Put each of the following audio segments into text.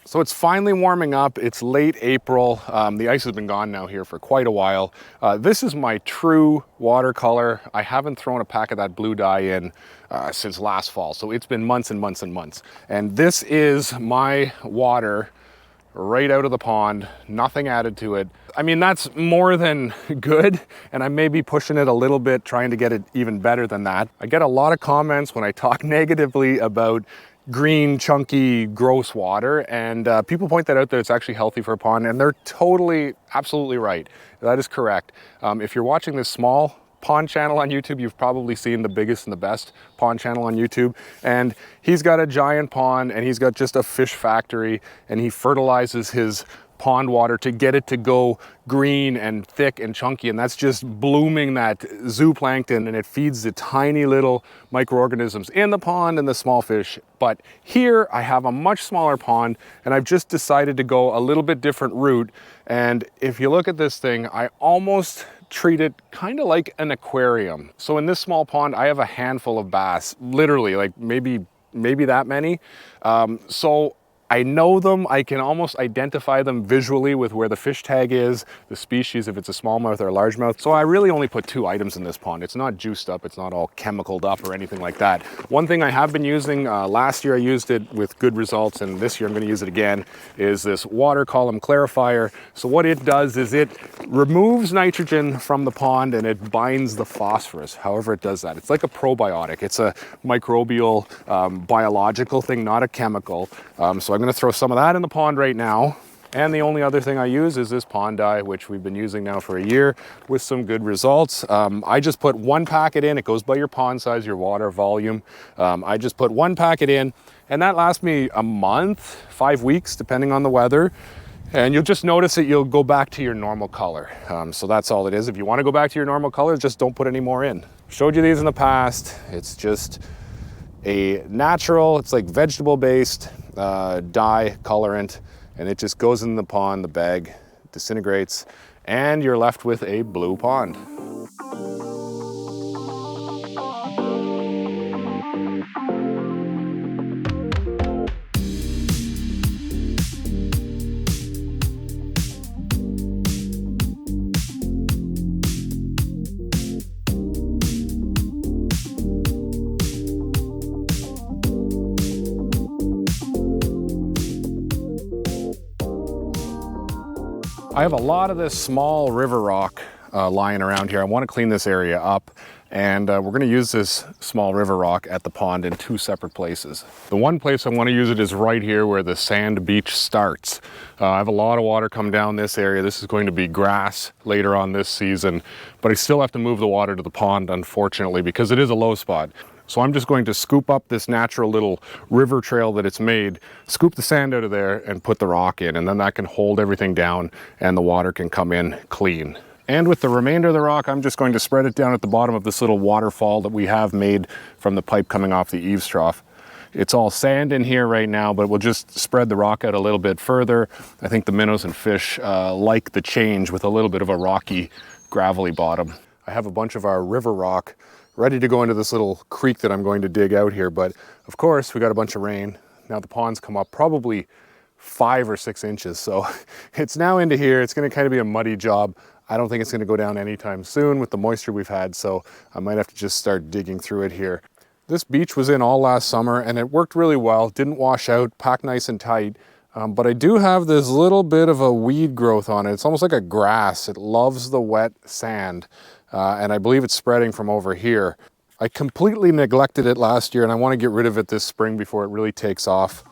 So it's finally warming up. It's late April. The ice has been gone now here for quite a while. This is my true watercolor. I haven't thrown a pack of that blue dye in since last fall. So it's been months and months and months. And this is my water right out of the pond, nothing added to it. I mean, that's more than good, and I may be pushing it a little bit, trying to get it even better than that. I get a lot of comments when I talk negatively about green, chunky, gross water, and people point that out that it's actually healthy for a pond, and they're totally, absolutely right. That is correct. If you're watching this small pond channel on YouTube, you've probably seen the biggest and the best pond channel on YouTube, and he's got a giant pond and he's got just a fish factory, and he fertilizes his pond water to get it to go green and thick and chunky, and that's just blooming that zooplankton, and it feeds the tiny little microorganisms in the pond and the small fish. But here I have a much smaller pond, and I've just decided to go a little bit different route. And if you look at this thing, I almost treat it kind of like an aquarium. So in this small pond, I have a handful of bass, literally like maybe that many. So I know them. I can almost identify them visually with where the fish tag is, the species, if it's a smallmouth or a largemouth. So I really only put 2 items in this pond. It's not juiced up, it's not all chemicaled up or anything like that. One thing I have been using, last year I used it with good results, and this year I'm gonna use it again, is this water column clarifier. So what it does is it removes nitrogen from the pond and it binds the phosphorus, however it does that. It's like a probiotic. It's a microbial, biological thing, not a chemical. So I'm going to throw some of that in the pond right now. And the only other thing I use is this pond dye, which we've been using now for a year with some good results. I just put 1 packet in. It goes by your pond size, your water volume. I just put 1 packet in, and that lasts me a month, 5 weeks, depending on the weather. And you'll just notice that you'll go back to your normal color. So that's all it is. If you want to go back to your normal color, just don't put any more in. Showed you these in the past. It's just a natural, it's like vegetable based dye colorant, and it just goes in the pond, the bag disintegrates, and you're left with a blue pond. I have a lot of this small river rock lying around here. I want to clean this area up, and we're going to use this small river rock at the pond in 2 separate places. The one place I want to use it is right here where the sand beach starts. I have a lot of water come down this area. This is going to be grass later on this season, but I still have to move the water to the pond, unfortunately, because it is a low spot. So I'm just going to scoop up this natural little river trail that it's made, scoop the sand out of there and put the rock in, and then that can hold everything down and the water can come in clean. And with the remainder of the rock, I'm just going to spread it down at the bottom of this little waterfall that we have made from the pipe coming off the eaves trough. It's all sand in here right now, but we'll just spread the rock out a little bit further. I think the minnows and fish like the change with a little bit of a rocky, gravelly bottom. I have a bunch of our river rock ready to go into this little creek that I'm going to dig out here, but of course we got a bunch of rain. Now the pond's come up probably 5 or 6 inches, so it's now into here. It's going to kind of be a muddy job. I don't think it's going to go down anytime soon with the moisture we've had, so I might have to just start digging through it here. This beach was in all last summer and it worked really well, didn't wash out, packed nice and tight. But I do have this little bit of a weed growth on it. It's almost like a grass. It loves the wet sand, and I believe it's spreading from over here. I completely neglected it last year, and I want to get rid of it this spring before it really takes off.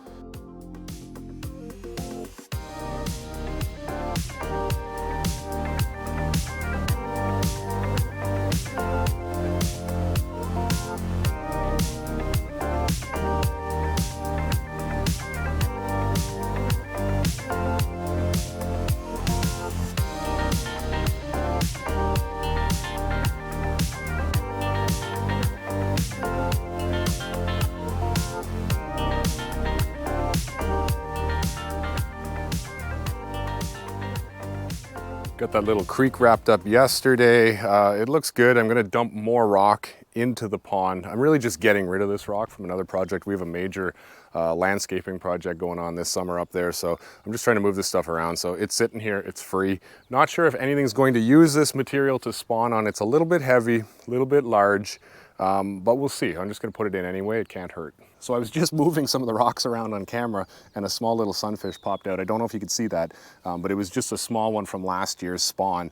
Got that little creek wrapped up yesterday. It looks good. I'm gonna dump more rock into the pond. I'm really just getting rid of this rock from another project. We have a major landscaping project going on this summer up there. So I'm just trying to move this stuff around. So it's sitting here, it's free. Not sure if anything's going to use this material to spawn on. It's a little bit heavy, a little bit large, but we'll see. I'm just gonna put it in anyway, it can't hurt. So I was just moving some of the rocks around on camera and a small little sunfish popped out. I don't know if you could see that, but it was just a small one from last year's spawn.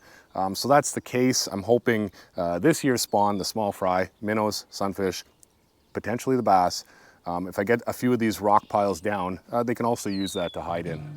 So that's the case. I'm hoping this year's spawn, the small fry, minnows, sunfish, potentially the bass. If I get a few of these rock piles down, they can also use that to hide in.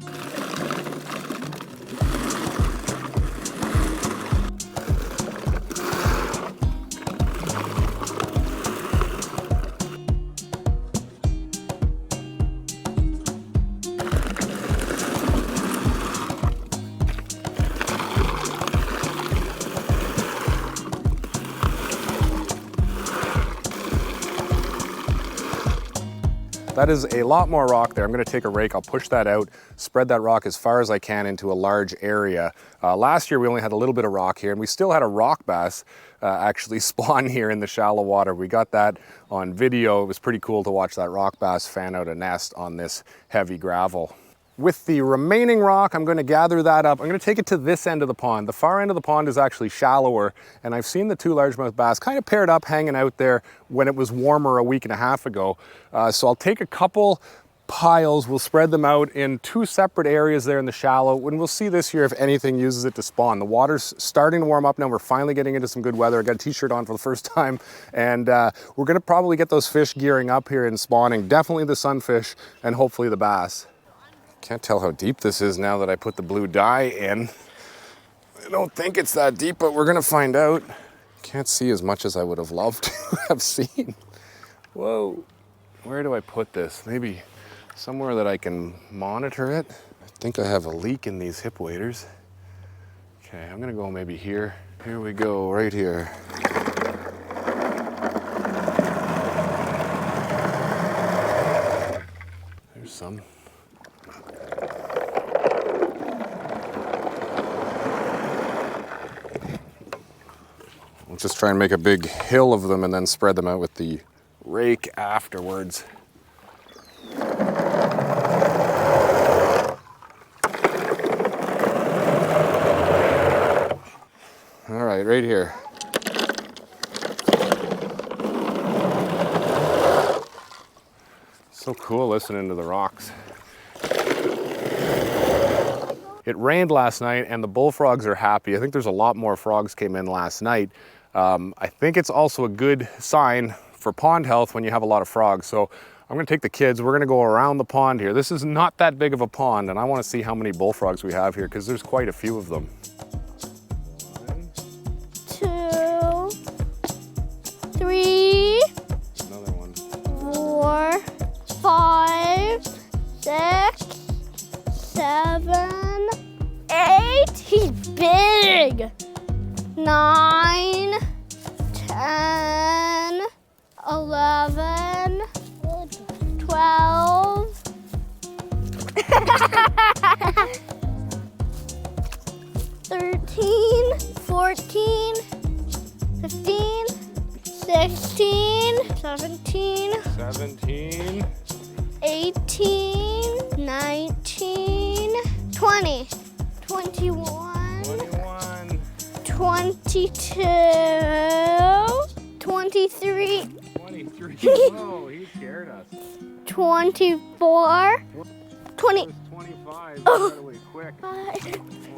That is a lot more rock there. I'm gonna take a rake, I'll push that out, spread that rock as far as I can into a large area. Last year we only had a little bit of rock here and we still had a rock bass actually spawn here in the shallow water. We got that on video. It was pretty cool to watch that rock bass fan out a nest on this heavy gravel. With the remaining rock, I'm going to gather that up. I'm going to take it to this end of the pond. The far end of the pond is actually shallower, and I've seen the two largemouth bass kind of paired up hanging out there when it was warmer a week and a half ago. So I'll take a couple piles, we'll spread them out in two separate areas there in the shallow, and we'll see this year if anything uses it to spawn. The water's starting to warm up now. We're finally getting into some good weather. I got a t-shirt on for the first time, and we're going to probably get those fish gearing up here and spawning. Definitely the sunfish and hopefully the bass. Can't tell how deep this is now that I put the blue dye in. I don't think it's that deep, but we're gonna find out. Can't see as much as I would have loved to have seen. Whoa, where do I put this? Maybe somewhere that I can monitor it. I think I have a leak in these hip waders. Okay, I'm gonna go maybe here. Here we go, right here. There's some. Just try and make a big hill of them and then spread them out with the rake afterwards. All right, right here. So cool listening to the rocks. It rained last night and the bullfrogs are happy. I think there's a lot more frogs came in last night. I think it's also a good sign for pond health when you have a lot of frogs. So I'm gonna take the kids, we're gonna go around the pond here. This is not that big of a pond and I wanna see how many bullfrogs we have here because there's quite a few of them. 1, 2, 3. Another one. 4, 5, 6, 7, 8. He's big. 9, 10, 11, 12. 13, 14, 15, 16, 17, 17. 18, 19, 20, 21, 21. 22, 23, 23. Whoa, he scared us. 24, 20, 25. Oh. Really quick.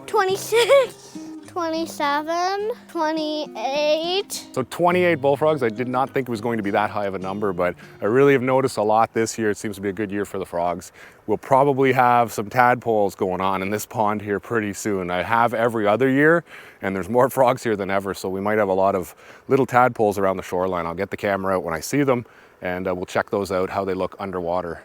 26, 27, 28. So 28 bullfrogs. I did not think it was going to be that high of a number, but I really have noticed a lot this year. It seems to be a good year for the frogs. We'll probably have some tadpoles going on in this pond here pretty soon. I have every other year, and there's more frogs here than ever, so we might have a lot of little tadpoles around the shoreline. I'll get the camera out when I see them, and we'll check those out, how they look underwater.